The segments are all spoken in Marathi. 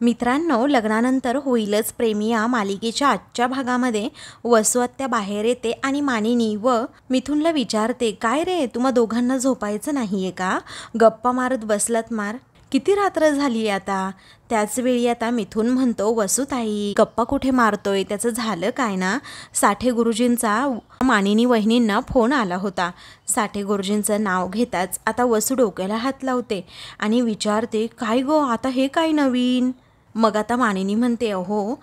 मित्रांनो, लग्नानंतर होईलच प्रेमी या मालिकेच्या आजच्या भागामध्ये वसू आत्या बाहेर येते आणि मानिनी व मिथुनला विचारते, काय रे, तुम्हा दोघांना झोपायचं नाहीये का? गप्पा मारत बसलात मार, किती रात्र झाली आता? त्याचवेळी आता मिथुन म्हणतो, वसूताई गप्पा कुठे मारतोय, त्याचं झालं काय ना? साठे गुरुजींचा मानिनी वहिनींना फोन आला होता. साठे गुरुजींचं नाव घेताच आता वसू डोक्याला हात लावते आणि विचारते, काय गो, आता हे काय नवीन? मग आता मानिनी म्हणते, अहो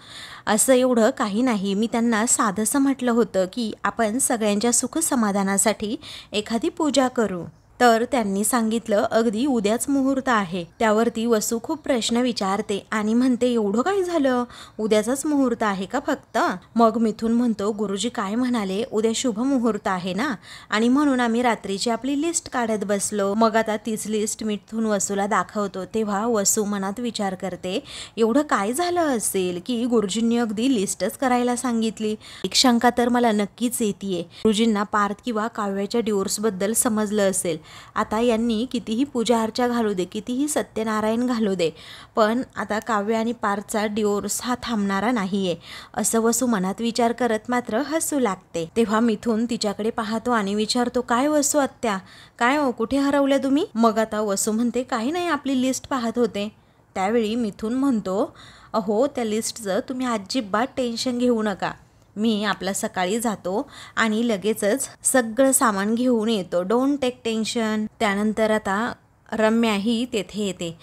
असं एवढं काही नाही, मी त्यांना साधंसं म्हटलं होतं की आपण सगळ्यांच्या सुख समाधानासाठी एखादी पूजा करू. तर त्यांनी सांगितलं अगदी उद्याच मुहूर्त आहे. त्यावरती वसू खूप प्रश्न विचारते आणि म्हणते, एवढं काय झालं, उद्याचाच मुहूर्त आहे का फक्त? मग मिथुन म्हणतो, गुरुजी काय म्हणाले, उद्या शुभ मुहूर्त आहे ना, आणि म्हणून आम्ही रात्रीची आपली लिस्ट काढत बसलो. मग आता तीच लिस्ट मिथुन वसूला दाखवतो. तेव्हा वसू मनात विचार करते, एवढं काय झालं असेल की गुरुजींनी अगदी लिस्टच करायला सांगितली. एक शंका तर मला नक्कीच येते, गुरुजींना पार्थ किंवा काव्याच्या डिवोर्सबद्दल समजलं असेल. आता यांनी कितीही पूजा अर्चा घालू दे, कितीही सत्यनारायण घालू दे, पण आता काव्य आणि पार्थचा डिवोर्स हा थांबणारा नाहीये, असं वसू मनात विचार करत मात्र हसू लागते. तेव्हा मिथुन तिच्याकडे पाहतो आणि विचारतो, काय वसू आत्या, काय हो, कुठे हरवल्या तुम्ही? मग आता वसू म्हणते, काही नाही, आपली लिस्ट पाहत होते. त्यावेळी मिथुन म्हणतो, अहो त्या लिस्टचं तुम्ही अजिबात टेन्शन घेऊ नका, मी आपला सकाळी जातो आणि लगेचच सगळं सामान घेऊन येतो, डोंट टेक टेन्शन. त्यानंतर आता रम्याही तेथे येते.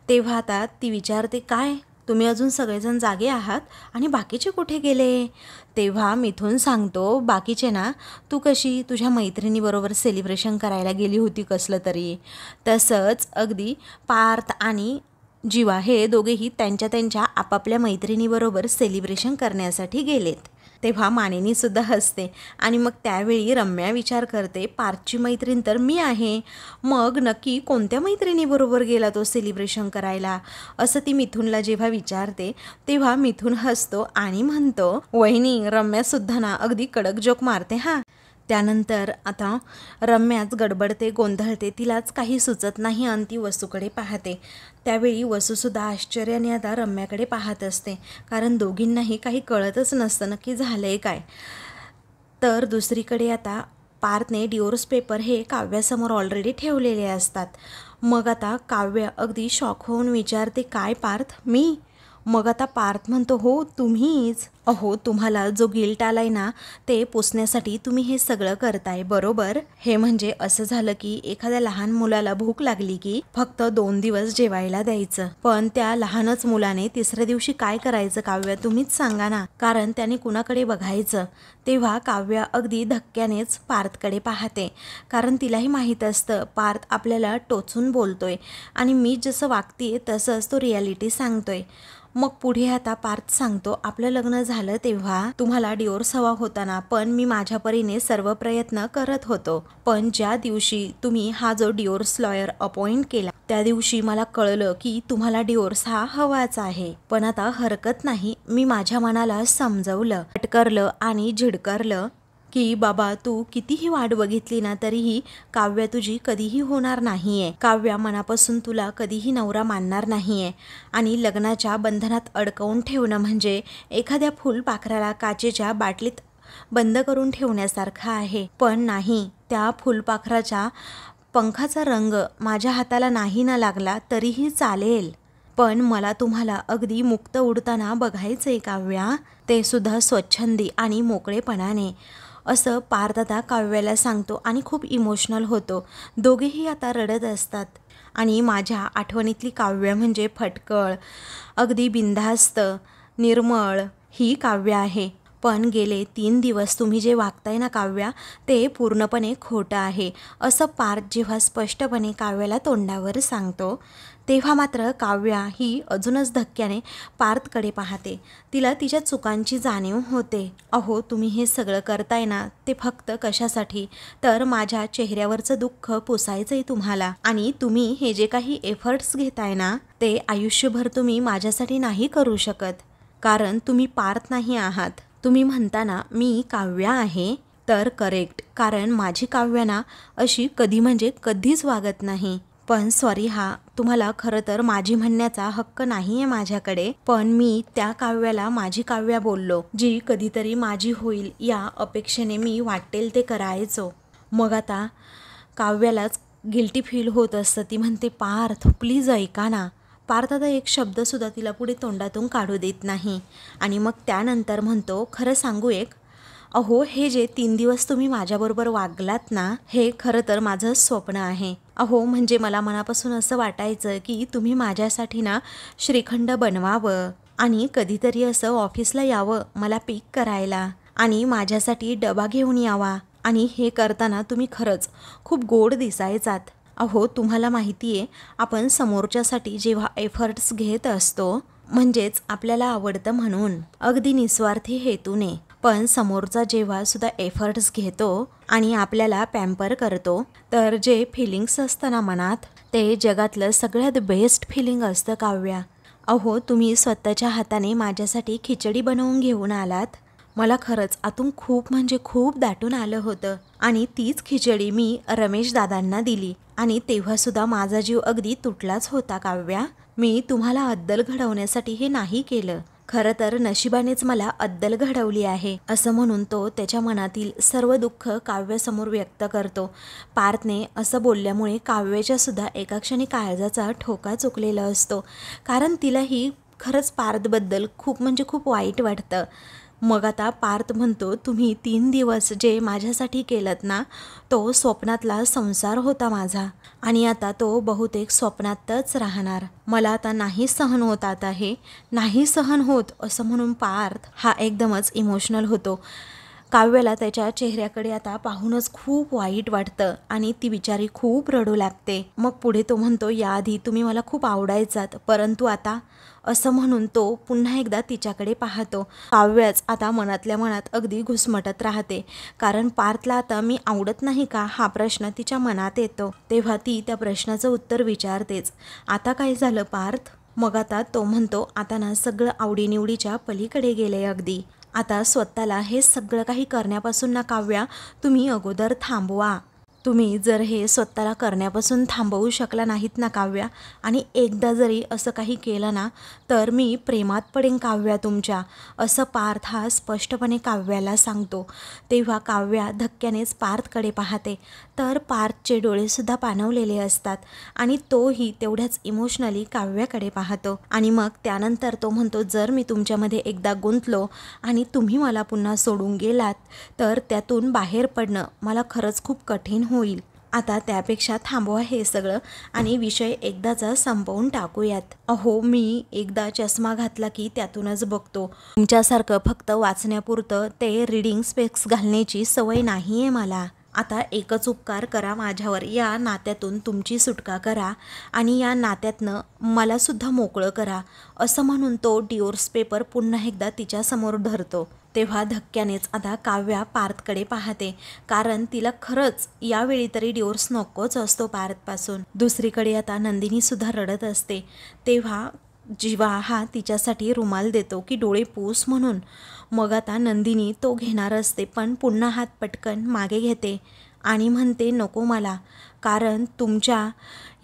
तेव्हा आता ती विचारते, काय तुम्ही अजून सगळेजण जागे आहात आणि बाकीचे कुठे गेले? तेव्हा मिथुन सांगतो, बाकीचे ना, तू कशी तुझ्या मैत्रिणीबरोबर सेलिब्रेशन करायला गेली होती कसलं तरी, तसंच अगदी पार्थ आणि जीवा हे दोघेही त्यांच्या आपापल्या मैत्रिणीबरोबर सेलिब्रेशन करण्यासाठी गेलेत. तेव्हा मानिनी सुद्धा हसते आणि मग त्यावेळी रम्या विचार करते, पार्थची मैत्रीण तर मी आहे, मग नक्की कोणत्या मैत्रिणीबरोबर गेला तो सेलिब्रेशन करायला, असं ती मिथुनला जेव्हा विचारते. तेव्हा मिथुन हसतो आणि म्हणतो, वहिनी रम्यासुद्धा ना अगदी कडक जोक मारते हा. त्यानंतर आता रम्याच गडबडते, गोंधळते, तिलाच काही सुचत नाही आणि ती वसूकडे पाहते. त्यावेळी वसूसुद्धा आश्चर्याने आता रम्याकडे पाहत असते, कारण दोघींनाही काही कळतच नसतं नक्की झालंय काय. तर दुसरीकडे आता पार्थने डिवोर्स पेपर हे काव्यासमोर ऑलरेडी ठेवलेले असतात. मग आता काव्य अगदी शॉक होऊन विचारते, काय पार्थ, मी? मग आता पार्थ म्हणतो, हो तुम्हीच. अहो तुम्हाला जो गिल्ट आलाय ना, ते पुसण्यासाठी तुम्ही हे सगळं करताय, बरोबर? हे म्हणजे असं झालं की एखाद्या लहान मुलाला भूक लागली की फक्त 2 दिवस जेवायला द्यायचं, पण त्या लहानच मुलाने तिसऱ्या दिवशी काय करायचं काव्य, तुम्हीच सांगा ना, कारण त्याने कुणाकडे बघायचं? तेव्हा काव्य अगदी धक्क्यानेच पार्थकडे पाहते, कारण तिलाही माहीत असतं पार्थ आपल्याला टोचून बोलतोय आणि मी जसं वागते तसंच तो रियालिटी सांगतोय. मग पुढे आता पार्थ सांगतो, आपलं लग्न झालं तेव्हा तुम्हाला डिवोर्स हवा होता ना, पण मी माझ्या परीने सर्व प्रयत्न करत होतो, पण ज्या दिवशी तुम्ही हा जो डिवोर्स लॉयर अपॉइंट केला त्या दिवशी मला कळलं की तुम्हाला डिवोर्स हा हवाच आहे. पण आता हरकत नाही, मी माझ्या मनाला समजवलं, फटकारलं आणि झिडकारलं की बाबा तू कितीही वाट बघितली ना तरीही काव्य तुझी कधीही होणार नाहीये. काव्य मनापासून तुला कधीही नवरा मानणार नाहीये आणि लग्नाच्या बंधनात अडकवून ठेवणं म्हणजे एखाद्या फुलपाखराला काचेच्या बाटलीत बंद करून ठेवण्यासारखं आहे. पण नाही, त्या फुलपाखराच्या पंखाचा रंग माझ्या हाताला नाही ना लागला तरीही चालेल, पण मला तुम्हाला अगदी मुक्त उडताना बघायचंय काव्या, ते सुद्धा स्वच्छंदी आणि मोकळेपणाने, असं पार्थ आता काव्याला सांगतो आणि खूप इमोशनल होतो. दोघेही आता रडत असतात आणि माझ्या आठवणीतली काव्य म्हणजे फटकळ, अगदी बिनधास्त, निर्मळ ही काव्य आहे. पण गेले 3 दिवस तुम्ही जे वागताय ना काव्या, ते पूर्णपणे खोटं आहे, असं पार्थ जेव्हा स्पष्टपणे काव्याला तोंडावर सांगतो. तेव्हा मात्र काव्या ही अजूनच धक्क्याने पार्थकडे पाहते. तिला तिच्या चुकांची जाणीव होते. अहो तुम्ही हे सगळं करताय ना, ते फक्त कशासाठी, तर माझ्या चेहऱ्यावरचं दुःख पुसायचंय तुम्हाला, आणि तुम्ही हे जे काही एफर्ट्स घेताय ना, ते आयुष्यभर तुम्ही माझ्यासाठी नाही करू शकत, कारण तुम्ही पार्थ नाही आहात. तुम्ही म्हणता ना मी काव्या आहे, तर करेक्ट, कारण माझी काव्या ना अशी कधी म्हणजे कधीच वागत नाही, पण सॉरी हा, तुम्हाला खरं तर माझी म्हणण्याचा हक्क नाही आहे माझ्याकडे, पण मी त्या काव्याला माझी काव्या बोललो, जी कधीतरी माझी होईल या अपेक्षेने मी वाटेल ते करायचो. मग आता काव्यालाच गिल्टी फील होत असतं. ती म्हणते, पार्थ प्लीज ऐका ना. पार्थ आता एक शब्दसुद्धा तिला पुढे तोंडातून काढू देत नाही. आणि मग त्यानंतर म्हणतो, खरं सांगू एक, अहो हे जे 3 दिवस तुम्ही माझ्याबरोबर वागलात ना, हे खरं तर माझं स्वप्न आहे. अहो म्हणजे मला मनापासून असं वाटायचं की तुम्ही माझ्यासाठी ना श्रीखंड बनवावं आणि कधीतरी असं ऑफिसला यावं मला पिक करायला आणि माझ्यासाठी डबा घेऊन यावा. आणि हे करताना तुम्ही खरंच खूप गोड दिसायचात. अहो तुम्हाला माहिती आहे, आपण समोरच्यासाठी जेव्हा एफर्ट्स घेत असतो, म्हणजेच आपल्याला आवडतं म्हणून, अगदी निस्वार्थी हेतूने, पण समोरचा जेव्हा सुद्धा एफर्ट्स घेतो आणि आपल्याला पॅम्पर करतो, तर जे फिलिंग्स असतं ना मनात, ते जगातलं सगळ्यात बेस्ट फिलिंग असतं काव्या. अहो तुम्ही स्वतःच्या हाताने माझ्यासाठी खिचडी बनवून घेऊन आलात. मला खरंच आतून खूप म्हणजे खूप दाटून आलं होतं आणि तीच खिचडी मी रमेश दादांना दिली आणि तेव्हासुद्धा माझा जीव अगदी तुटलाच होता काव्या. मी तुम्हाला अद्दल घडवण्यासाठी हे नाही केलं. खरं तर नशिबानेच मला अद्दल घडवली आहे असं म्हणून तो त्याच्या मनातील सर्व दुःख काव्यासमोर व्यक्त करतो. पार्थने असं बोलल्यामुळे काव्याच्या सुद्धा एका क्षणी काळजाचा ठोका चुकलेला असतो, कारण तिलाही खरंच पार्थबद्दल खूप म्हणजे खूप वाईट वाटतं. मग आता पार्थ म्हणतो, तुम्ही 3 दिवस जे माझ्यासाठी केलत ना, तो स्वप्नातला संसार होता माझा आणि आता तो बहुतेक स्वप्नातच राहणार. मला आता नाही सहन होत, आता हे नाही सहन होत असं म्हणून पार्थ हा एकदमच इमोशनल होतो. काव्याला त्याच्या चेहऱ्याकडे आता पाहूनच खूप वाईट वाटतं आणि ती बिचारी खूप रडू लागते. मग पुढे तो म्हणतो, याआधी तुम्ही मला खूप आवडायचात, परंतु आता, असं म्हणून तो पुन्हा एकदा तिच्याकडे पाहतो. काव्याच आता मनातल्या मनात अगदी घुसमटत राहते, कारण पार्थला आता मी आवडत नाही का हा प्रश्न तिच्या मनात येतो. तेव्हा ती त्या प्रश्नाचं उत्तर विचारतेच, आता काय झालं पार्थ? मग आता तो म्हणतो, आता ना सगळं आवडीनिवडीच्या पलीकडे गेले अगदी. आता स्वतःला हे सगळं काही करण्यापासून ना काव्या तुम्ही अगोदर थांबवा. तुम्ही जर हे स्वतःला करण्यापासून थांबवू शकला नाहीत ना काव्या, आणि एकदा जरी असं काही केलं ना, तर मी प्रेमात पडेन काव्या तुमच्या, असं पार्थ हा स्पष्टपणे काव्याला सांगतो. तेव्हा काव्या धक्क्यानेच पार्थकडे पाहते, तर पार्थचे डोळेसुद्धा पाणवलेले असतात आणि तोही तेवढ्याच इमोशनली काव्याकडे पाहतो. आणि मग त्यानंतर तो म्हणतो, जर मी तुमच्यामध्ये एकदा गुंतलो आणि तुम्ही मला पुन्हा सोडून गेलात, तर त्यातून बाहेर पडणं मला खरंच खूप कठीण होईल. आता त्यापेक्षा थांबवा हे सगळं आणि विषय एकदाचा संपवून टाकूयात. अहो मी एकदा चष्मा घातला की त्यातूनच बघतो. तुमच्यासारखं फक्त वाचण्यापुरतं ते रीडिंग स्पेक्स घालण्याची सवय नाही आहे मला. आता एकच उपकार करा माझ्यावर, या नात्यातून तुमची सुटका करा आणि या नात्यातनं मलासुद्धा मोकळं करा, असं म्हणून तो डिवोर्स पेपर पुन्हा एकदा तिच्यासमोर धरतो. तेव्हा धक्क्यानेच आता काव्या पार्थकडे पाहते, कारण तिला खरंच यावेळी तरी डिवोर्स नकोच असतो पार्थपासून. दुसरीकडे आता नंदिनीसुद्धा रडत असते. तेव्हा जीवा हा तिच्यासाठी रुमाल देतो की डोळे पूस म्हणून. मग आता नंदिनी तो घेणार असते, पण पुन्हा हात पटकन मागे घेते आणि म्हणते, नको मला, कारण तुमच्या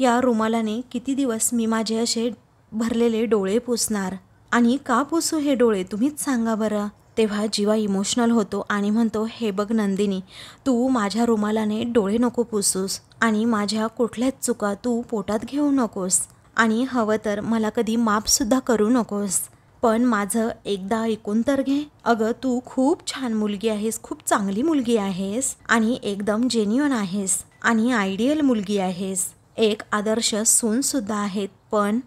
या रुमालाने किती दिवस मी माझे असे भरलेले डोळे पुसणार, आणि का पुसू हे डोळे तुम्हीच सांगा बरं. तेव्हा जीवा इमोशनल होतो आणि म्हणतो, हे बघ नंदिनी, तू माझ्या रुमालाने डोळे नको पुसूस आणि माझ्या कुठल्याच चुका तू पोटात घेऊ नकोस आणि हवं तर मला कधी माफसुद्धा करू नकोस, पण माझं एकदा ऐकून तर घे. अगं तू खूप छान मुलगी आहेस, खूप चांगली मुलगी आहेस आणि एकदम जेन्युइन आहेस आणि आयडियल मुलगी आहेस, एक आदर्श सूनसुद्धा आहेत. पण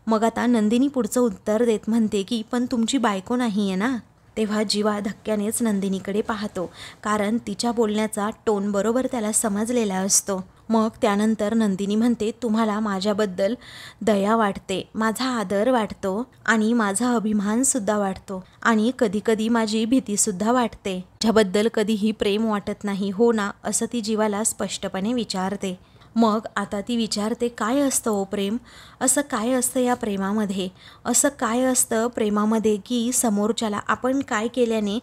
मग आता नंदिनी पुढचं उत्तर देत म्हणते की पण तुमची बायको नाही आहे ना. तेव्हा जीवा धक्क्यानेच नंदिनीकडे पाहतो, कारण तिच्या बोलण्याचा टोन बरोबर त्याला समजलेला असतो. मग त्यानंतर नंदिनी म्हणते, तुम्हाला माझ्याबद्दल दया वाटते, माझा आदर वाटतो आणि माझा अभिमानसुद्धा वाटतो आणि कधीकधी माझी भीतीसुद्धा वाटते. ज्याबद्दल कधीही प्रेम वाटत नाही, हो ना, असं ती जीवाला स्पष्टपणे विचारते. मग आता ती विचारते, काय असतं ओ प्रेम? असं काय असतं या प्रेमामध्ये? असं काय असतं प्रेमामध्ये की समोरच्याला आपण काय केल्याने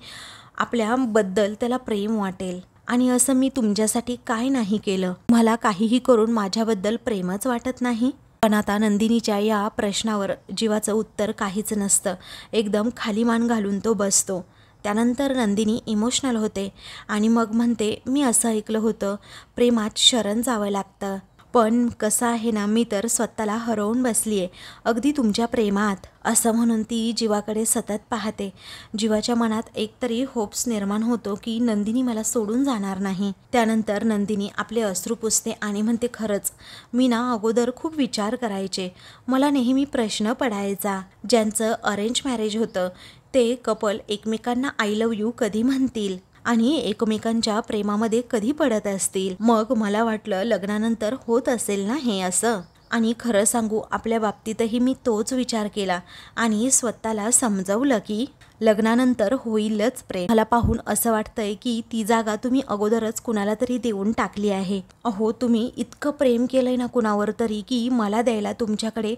आपल्याबद्दल त्याला प्रेम वाटेल आणि असं मी तुमच्यासाठी काय नाही केलं? मला काहीही करून माझ्याबद्दल प्रेमच वाटत नाही? पण आता नंदिनीच्या या प्रश्नावर जीवाचं उत्तर काहीच नसतं. एकदम खाली मान घालून तो बसतो. त्यानंतर नंदिनी इमोशनल होते आणि मग म्हणते, मी असं ऐकलं होतं प्रेमात शरण जावं लागतं. पण कसं आहे ना, मी तर स्वतःला हरवून बसली आहे अगदी तुमच्या प्रेमात, असं म्हणून ती जीवाकडे सतत पाहते. जीवाच्या मनात एकतरी होप्स निर्माण होतो की नंदिनी मला सोडून जाणार नाही. त्यानंतर नंदिनी आपले अश्रू पुसते आणि म्हणते, खरंच मी ना अगोदर खूप विचार करायचे. मला नेहमी प्रश्न पडायचा, ज्यांचं अरेंज मॅरेज होतं ते कपल एकमेकांना आय लव्ह यू कधी म्हणतील आणि एकमेकांच्या प्रेमामध्ये कधी पडत असतील. मग मला वाटलं लग्नानंतर होत असेल ना हे असं. आणि खरं सांगू, आपल्या बाबतीतही मी तोच विचार केला आणि स्वतःला समजावलं की लग्नानंतर होईलच प्रेम. मला पाहून असं वाटतंय की ती जागा तुम्ही अगोदरच कुणाला तरी देऊन टाकली आहे. अहो, तुम्ही इतकं प्रेम केलंय ना कुणावर तरी की मला द्यायला तुमच्याकडे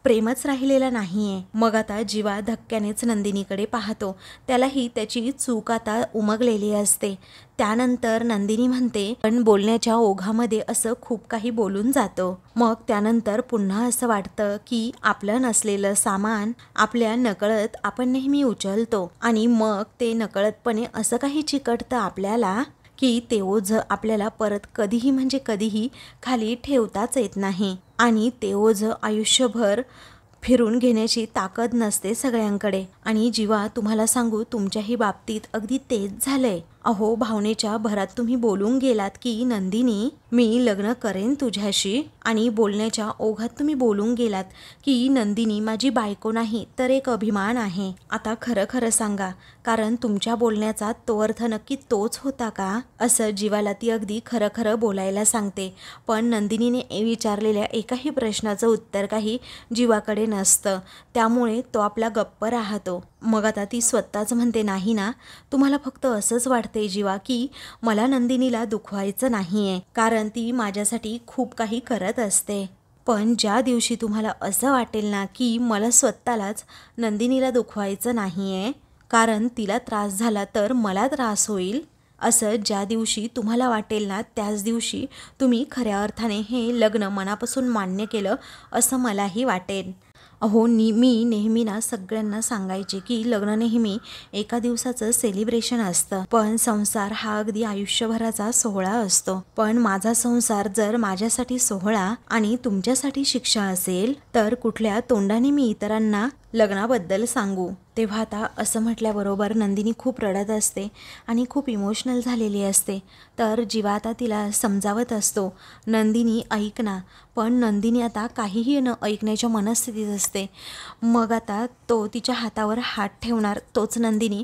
प्रेमच राहिलेलं नाहीये. मग आता जीवा धक्क्यानेच नंदिनीकडे पाहतो. त्यालाही त्याची चूक आता उमगलेली असते. त्यानंतर नंदिनी म्हणते, पण बोलण्याच्या ओघामध्ये असं खूप काही बोलून जातो. मग त्यानंतर पुन्हा असं वाटतं की आपलं नसलेलं सामान आपल्या नकळत आपण नेहमी उचलतो आणि मग ते नकळतपणे असं काही चिकटतं आपल्याला की ते ओझं आपल्याला परत कधीही म्हणजे कधीही खाली ठेवताच येत नाही आणि ते ओझं आयुष्यभर फिरून घेण्याची ताकद नसते सगळ्यांकडे. आणि जीवा, तुम्हाला सांगू, तुमच्याही बाबतीत अगदी तेच झालंय. अहो, भावनेच्या भरात तुम्ही बोलून गेलात की नंदिनी मी लग्न करेन तुझ्याशी, आणि बोलण्याच्या ओघात तुम्ही बोलून गेलात की नंदिनी माझी बायको नाही तर एक अभिमान आहे. आता खरं खरं सांगा, कारण तुमच्या बोलण्याचा तो अर्थ नक्की तोच होता का? असं जीवाला ती अगदी खरं खरं बोलायला सांगते. पण नंदिनीने विचारलेल्या एकाही प्रश्नाचं उत्तर काही जीवाकडे नसतं. त्यामुळे तो आपला गप्प राहतो. मग आता ती स्वतःच म्हणते, नाही ना, तुम्हाला फक्त असंच वाटते जीवा की मला नंदिनीला दुखवायचं नाहीये, कारण ती माझ्यासाठी खूप काही करत असते. पण ज्या दिवशी तुम्हाला असं वाटेल ना की मला स्वतःलाच नंदिनीला दुखवायचं नाहीये, कारण तिला त्रास झाला तर मला त्रास होईल, असं ज्या दिवशी तुम्हाला वाटेल ना, त्याच दिवशी तुम्ही खऱ्या अर्थाने हे लग्न मनापासून मान्य केलं असं मलाही वाटेल. अहो, मी नेहमी ना सगळ्यांना सांगायचे की लग्न नेहमी एका दिवसाचं सेलिब्रेशन असतं, पण संसार हा अगदी आयुष्यभराचा सोहळा असतो. पण माझा संसार जर माझ्यासाठी सोहळा आणि तुमच्यासाठी शिक्षा असेल तर कुठल्या तोंडाने मी इतरांना लग्नाबद्दल सांगू? तेव्हा आता असं म्हटल्याबरोबर नंदिनी खूप रडत असते आणि खूप इमोशनल झालेली असते. तर जीवा आता तिला समजावत असतो, नंदिनी ऐक ना. पण नंदिनी आता काहीही न ऐकण्याच्या मनस्थितीत असते. मग आता तो तिच्या हातावर हात ठेवणार, तोच नंदिनी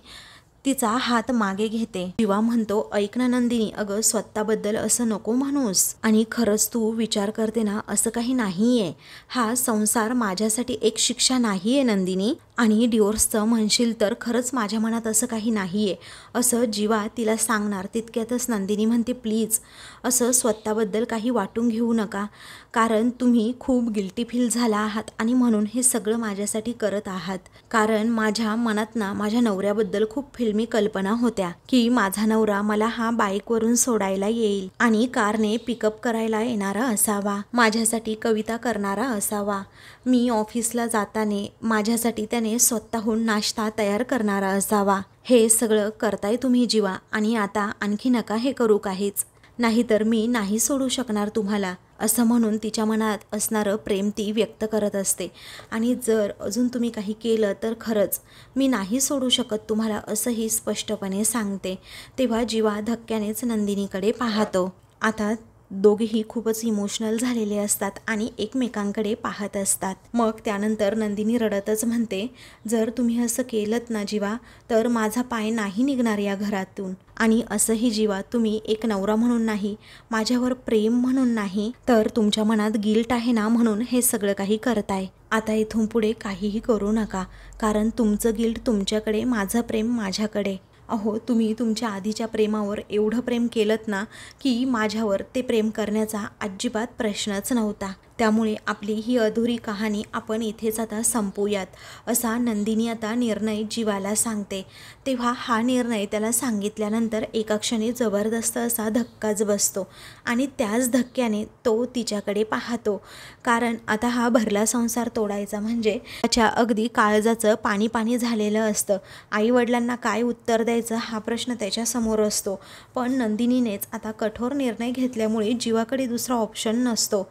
तिचा हात मागे घेते. जीवा म्हणतो, ऐक ना नंदिनी, अगं स्वतःबद्दल असं नको म्हणूस. आणि खरंच तू विचार करते ना, असं काही नाहीये. हा संसार माझ्यासाठी एक शिक्षा नाहीये नंदिनी. आणि डिवोर्सचं म्हणशील तर खरंच माझ्या मनात असं काही नाहीये, असं जीवा तिला सांगणार. तितक्यातच नंदिनी म्हणते, प्लीज असं स्वतःबद्दल काही वाटून घेऊ नका, कारण तुम्ही खूप गिल्टी फील झाला आहात आणि म्हणून हे सगळं माझ्यासाठी करत आहात. कारण माझ्या मनात ना माझ्या नवऱ्याबद्दल खूप फिल्मी कल्पना होत्या की माझा नवरा मला हा बाईकवरून सोडायला येईल आणि कारने पिकअप करायला येणारा असावा, माझ्यासाठी कविता करणारा असावा, मी ऑफिसला जाताना माझ्यासाठी त्याने स्वतःहून नाश्ता तयार करणारा असावा. हे सगळं करताय तुम्ही जीवा, आणि आता आणखी नका हे करू काहीच, नाहीतर मी नाही सोडू शकणार तुम्हाला, असं म्हणून तिच्या मनात असणारं प्रेम ती व्यक्त करत असते. आणि जर अजून तुम्ही काही केलं तर खरंच मी नाही सोडू शकत तुम्हाला, असंही स्पष्टपणे सांगते. तेव्हा जीवा धक्क्यानेच नंदिनीकडे पाहतो. आता दोघेही खूपच इमोशनल झालेले असतात आणि एकमेकांकडे पाहत असतात. मग त्यानंतर नंदिनी रडतच म्हणते, जर तुम्ही असं केलंत ना जीवा, तर माझा पाय नाही निघणार या घरातून. आणि असंही जीवा, तुम्ही एक नवरा म्हणून नाही, माझ्यावर प्रेम म्हणून नाही, तर तुमच्या मनात गिल्ट आहे ना म्हणून हे सगळं काही करताय. आता इथून पुढे काहीही करू नका, कारण तुमचं गिल्ट तुमच्याकडे, माझं प्रेम माझ्याकडे. अहो, तुम्ही तुमच्या आधीच्या प्रेमावर एवढं प्रेम केलंत ना की माझ्यावर ते प्रेम करण्याचा अजिबात प्रश्नच नव्हता. त्यामुळे आपली ही अधुरी कहाणी आपण इथेच आता संपवूयात, असा नंदिनी आता निर्णय जीवाला सांगते. तेव्हा हा निर्णय त्याला सांगितल्यानंतर एका क्षणी जबरदस्त असा धक्काच बसतो आणि त्याच धक्क्याने तो तिच्याकडे पाहतो. कारण आता हा भरला संसार तोडायचा म्हणजे त्याच्या अगदी काळजाचं पाणी पाणी झालेलं असतं. आईवडिलांना काय उत्तर द्यायचं हा प्रश्न त्याच्यासमोर असतो. पण नंदिनीनेच आता कठोर निर्णय घेतल्यामुळे जीवाकडे दुसरा ऑप्शन नसतो.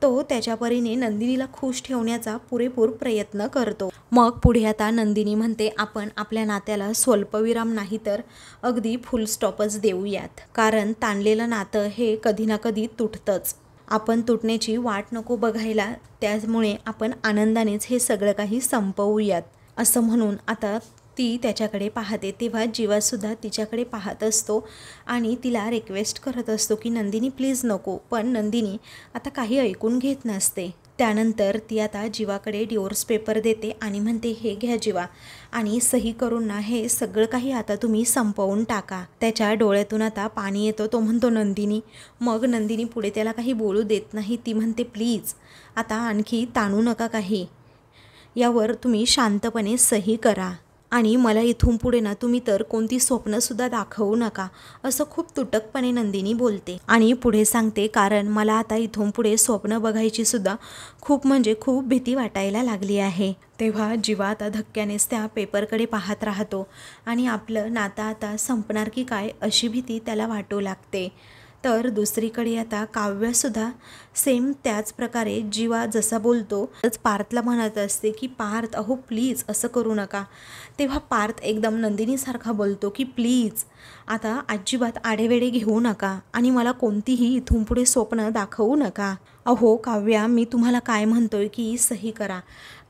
तो त्याच्या परीने नंदिनीला खुश ठेवण्याचा पुरेपूर प्रयत्न करतो. मग पुढे आता नंदिनी म्हणते, आपण आपल्या नात्याला स्वल्पविराम नाही तर अगदी फुल स्टॉपच देऊयात. कारण ताणलेलं नातं हे कधी ना कधी तुटतंच. आपण तुटण्याची वाट नको बघायला, त्यामुळे आपण आनंदानेच हे सगळं काही संपवूयात, असं म्हणून आता ती त्याच्याकडे पाहते. तेव्हा जीवासुद्धा तिच्याकडे पाहत असतो आणि तिला रिक्वेस्ट करत असतो की नंदिनी प्लीज नको. पण नंदिनी आता काही ऐकून घेत नसते. त्यानंतर ती आता जीवाकडे डिवोर्स पेपर देते आणि म्हणते, हे घ्या जीवा आणि सही करून ना हे सगळं काही आता तुम्ही संपवून टाका. त्याच्या डोळ्यातून आता पाणी येतो. तो म्हणतो नंदिनी. मग नंदिनी पुढे त्याला काही बोलू देत नाही. ती म्हणते, प्लीज आता आणखी ताणू नका काही, यावर तुम्ही शांतपणे सही करा आणि मला इथून पुढे ना तुम्ही तर कोणती स्वप्नसुद्धा दाखवू नका, असं खूप तुटकपणे नंदिनी बोलते. आणि पुढे सांगते, कारण मला आता इथून पुढे स्वप्न बघायची सुद्धा खूप म्हणजे खूप भीती वाटायला लागली आहे. तेव्हा जीवा आता धक्क्यानेच त्या पेपरकडे पाहत राहतो आणि आपलं नातं आता संपणार की काय अशी भीती त्याला वाटू लागते. तर दुसरीकडे आता काव्यसुद्धा सेम त्याच प्रकारे जीवा जसा बोलतो तसंच पार्थला म्हणत असते की पार्थ अहो प्लीज असं करू नका. तेव्हा पार्थ एकदम नंदिनीसारखा बोलतो की प्लीज आता अजिबात आढेवेढे घेऊ नका आणि मला कोणतीही इथून पुढे स्वप्न दाखवू नका. अहो काव्या, मी तुम्हाला काय म्हणतोय की सही करा.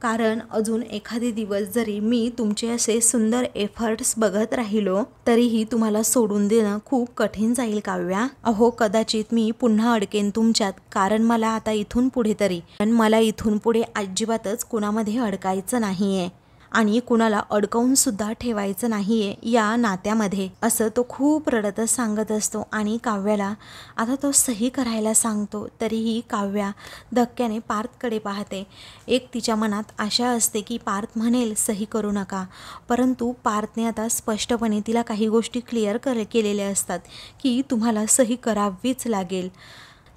कारण अजून एखादे दिवस जरी मी तुमचे असे सुंदर एफर्ट्स बघत राहिलो तरीही तुम्हाला सोडून देणं खूप कठीण जाईल काव्या. अहो कदाचित मी पुन्हा अडकेन तुमच्यात. कारण मला आता इथून पुढे तरी मला इथून पुढे अजिबातच कुणामध्ये अडकायचं नाहीये आणि कुणाला अडकवून सुद्धा ठेवायचं नाहीये या नात्यामध्ये, असं तो खूप रडतच सांगत असतो. आणि काव्याला आता तो सही करायला सांगतो. तरीही काव्या धक्क्याने पार्थकडे पाहते. एक तिच्या मनात आशा असते की पार्थ म्हणेल सही करू नका, परंतु पार्थने आता स्पष्टपणे तिला काही गोष्टी क्लिअर केलेल्या असतात की तुम्हाला सही करावीच लागेल.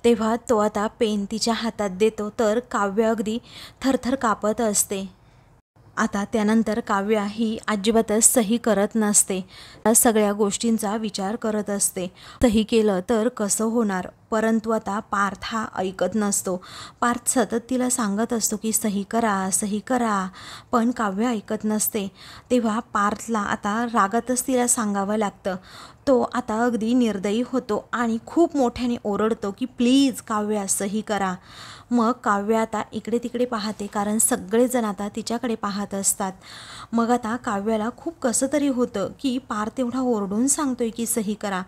तेव्हा तो आता पेन तिच्या हातात देतो तर काव्य अगदी थरथर कापत असते. आता त्यानंतर काव्या ही अजिबातच सही करत नसते. सगळ्या गोष्टींचा विचार करत असते. सही केलं तर कसं होणार, परंतु आता पार्थ हा ऐकत नसतो. पार्थ सतत तिला सांगत असतो की सही करा सही करा, पण काव्य ऐकत नसते. तेव्हा पार्थला आता रागातच तिला सांगावं लागतं. तो आता अगदी निर्दयी होतो आणि खूप मोठ्याने ओरडतो की प्लीज काव्या सही करा. मग काव्य आता इकडे तिकडे पाहते, कारण सगळेजण आता तिच्याकडे पाहत असतात. मग आता काव्याला खूप कसं तरी होतं की पार्थ एवढा ओरडून सांगतोय की सही करा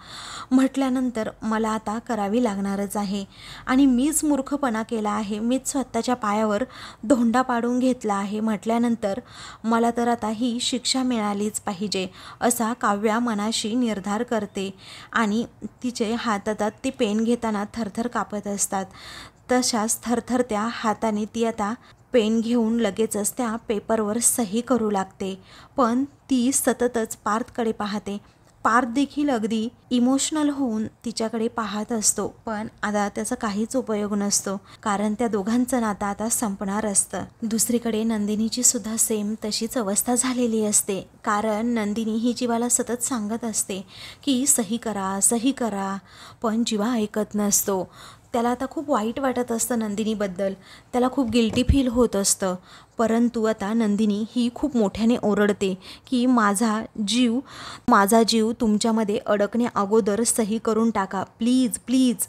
म्हटल्यानंतर मला आता करावी लागणारच आहे आणि मीच मूर्खपणा केला आहे, मीच स्वतःच्या पायावर धोंडा पाडून घेतला आहे म्हटल्यानंतर मला तर आता ही शिक्षा मिळालीच पाहिजे, असा काव्या मनाशी निर्धार करते. आणि तिचे हात आता ती पेन घेताना थरथर कापत असतात. तशाच थरथरत्या हाताने ती आता पेन घेऊन लगेचच त्या पेपरवर सही करू लागते. पण ती सततच पार्थकडे पाहते. पार्थ देखील अगदी इमोशनल होऊन तिच्याकडे पाहत असतो. पण आता त्याचा काहीच उपयोग नसतो, कारण त्या दोघांचं नातं आता संपणार असतं. दुसरीकडे नंदिनीची सुद्धा सेम तशीच अवस्था झालेली असते. कारण नंदिनी ही जीवाला सतत सांगत असते की सही करा, पण जीवा ऐकत नसतो. त्याला आता खूप वाईट वाटत असतं नंदिनीबद्दल, त्याला खूप गिल्टी फील होत असतं. परंतु आता नंदिनी ही खूप मोठ्याने ओरडते की माझा जीव तुमच्यामध्ये अडकण्या अगोदर सही करून टाका प्लीज प्लीज.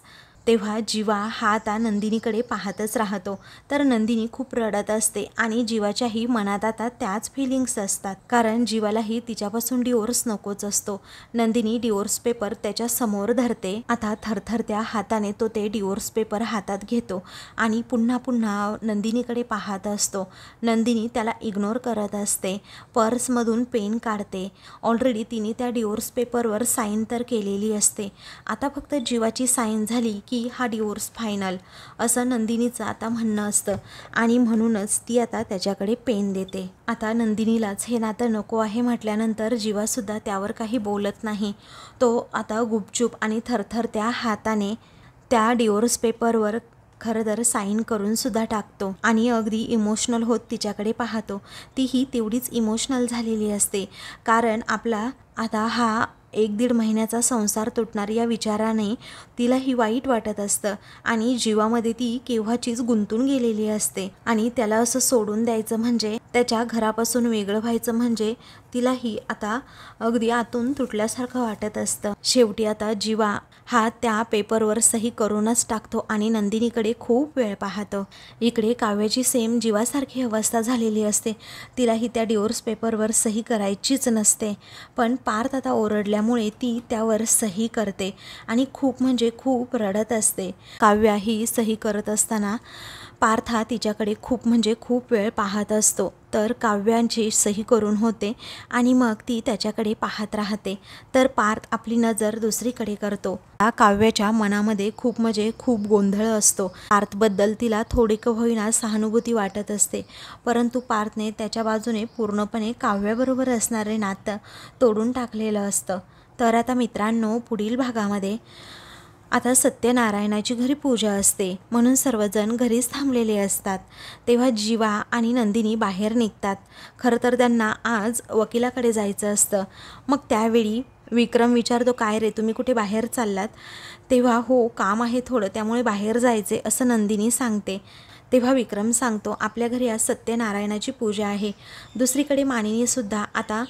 तेव्हा जीवा हा आता नंदिनीकडे पाहतच राहतो. तर नंदिनी खूप रडत असते आणि जीवाच्याही मनात आता त्याच फिलिंग्स असतात, कारण जीवालाही तिच्यापासून डिवोर्स नकोच असतो. नंदिनी डिवोर्स पेपर त्याच्या समोर धरते. आता थरथरत्या हाताने तो ते डिवोर्स पेपर हातात घेतो आणि पुन्हा पुन्हा नंदिनीकडे पाहत असतो. नंदिनी त्याला इग्नोर करत असते. पर्समधून पेन काढते. ऑलरेडी तिने त्या डिवोर्स पेपरवर साईन तर केलेली असते. आता फक्त जीवाची साईन झाली की हा डिवोर्स फायनल, असं नंदिनीचं आता म्हणणं असतं आणि म्हणूनच ती आता त्याच्याकडे पेन देते. आता नंदिनीलाच हे नातं नको आहे म्हटल्यानंतर जीवासुद्धा त्यावर काही बोलत नाही. तो आता गुपचूप आणि थरथरत्या हाताने त्या डिवोर्स पेपरवर खरं तर साईन करून सुद्धा टाकतो आणि अगदी इमोशनल होत तिच्याकडे पाहतो. तीही तेवढीच इमोशनल झालेली असते, कारण आपला आता हा 1-1.5 महिन्याचा संसार तुटणार या विचाराने तिलाही वाईट वाटत असतं आणि जीवामध्ये ती केव्हाचीच गुंतून गेलेली असते आणि त्याला असं सोडून द्यायचं म्हणजे, त्याच्या घरापासून वेगळं व्हायचं म्हणजे तिलाही आता अगदी आतून तुटल्यासारखं वाटत असतं. शेवटी आता जीवा हा त्या पेपरवर सही करूनच टाकतो आणि नंदिनीकडे खूप वेळ पाहतो. इकडे काव्याची सेम जीवासारखी अवस्था झालेली असते. तिलाही त्या डिवोर्स पेपरवर सही करायचीच नसते, पण पार्थ आता ओरडल्यामुळे ती त्यावर सही करते आणि खूप म्हणजे खूप रडत असते. काव्या ही सही करत असताना पार्थ हा तिच्याकडे खूप म्हणजे खूप वेळ पाहत असतो. तर काव्यांची सही करून होते आणि मग ती त्याच्याकडे पाहत राहते. तर पार्थ आपली नजर दुसरीकडे करतो. काव्याच्या मनामध्ये खूप म्हणजे खूप गोंधळ असतो. पार्थबद्दल तिला थोडी का होईना सहानुभूती वाटत असते, परंतु पार्थने त्याच्या बाजूने पूर्णपणे काव्याबरोबर असणारे नातं तोडून टाकलेलं असतं. तर आता मित्रांनो, पुढील भागामध्ये आता सत्यनारायणाची घरी पूजा असते म्हणून सर्वजण घरीच थांबलेले असतात. तेव्हा जीवा आणि नंदिनी बाहेर निघतात. खरं तर त्यांना आज वकिलाकडे जायचं असतं. मग त्यावेळी विक्रम विचारतो, काय रे तुम्ही कुठे बाहेर चाललात? तेव्हा हो काम आहे थोडं, त्यामुळे बाहेर जायचे असं नंदिनी सांगते. तेव्हा विक्रम सांगतो, आपल्या घरी आज सत्यनारायणाची पूजा आहे. दुसरीकडे मानिनीसुद्धा आता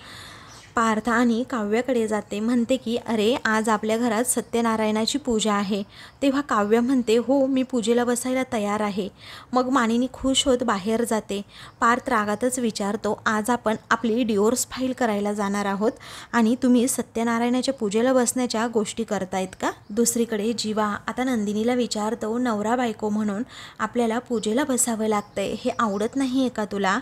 पार्थ आणि काव्याकडे जाते, म्हणते की अरे आज आपल्या घरात सत्यनारायणाची पूजा आहे. तेव्हा काव्य म्हणते हो मी पूजेला बसायला तयार आहे. मग मानिनी खुश होत बाहेर जाते. पार्थ रागातच विचारतो, आज आपण आपली डिवोर्स फाईल करायला जाणार आहोत आणि तुम्ही सत्यनारायणाच्या पूजेला बसण्याच्या गोष्टी करतायत का? दुसरीकडे जीवा आता नंदिनीला विचारतो, नवरा बायको म्हणून आपल्याला पूजेला बसावं लागतंय, हे आवडत नाही आहे का तुला?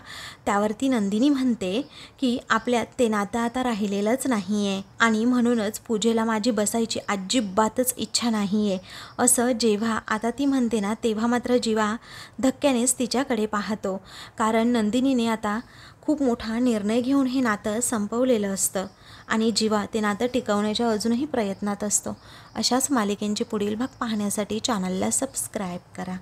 त्यावरती नंदिनी म्हणते की आपल्यात ते नातं आता राहिलेलंच नाही आहे आणि म्हणूनच पूजेला माझी बसायची अजिबातच इच्छा नाही आहे. असं जेव्हा आता ती म्हणते ना, तेव्हा मात्र जीवा धक्क्यानेच तिच्याकडे पाहतो, कारण नंदिनीने आता खूप मोठा निर्णय घेऊन हे नातं संपवलेलं असतं आणि जीवा ते नातं टिकवण्याच्या अजूनही प्रयत्नात असतो. अशाच मालिकेंचे पुढील भाग पाहण्यासाठी चॅनलला सबस्क्राईब करा.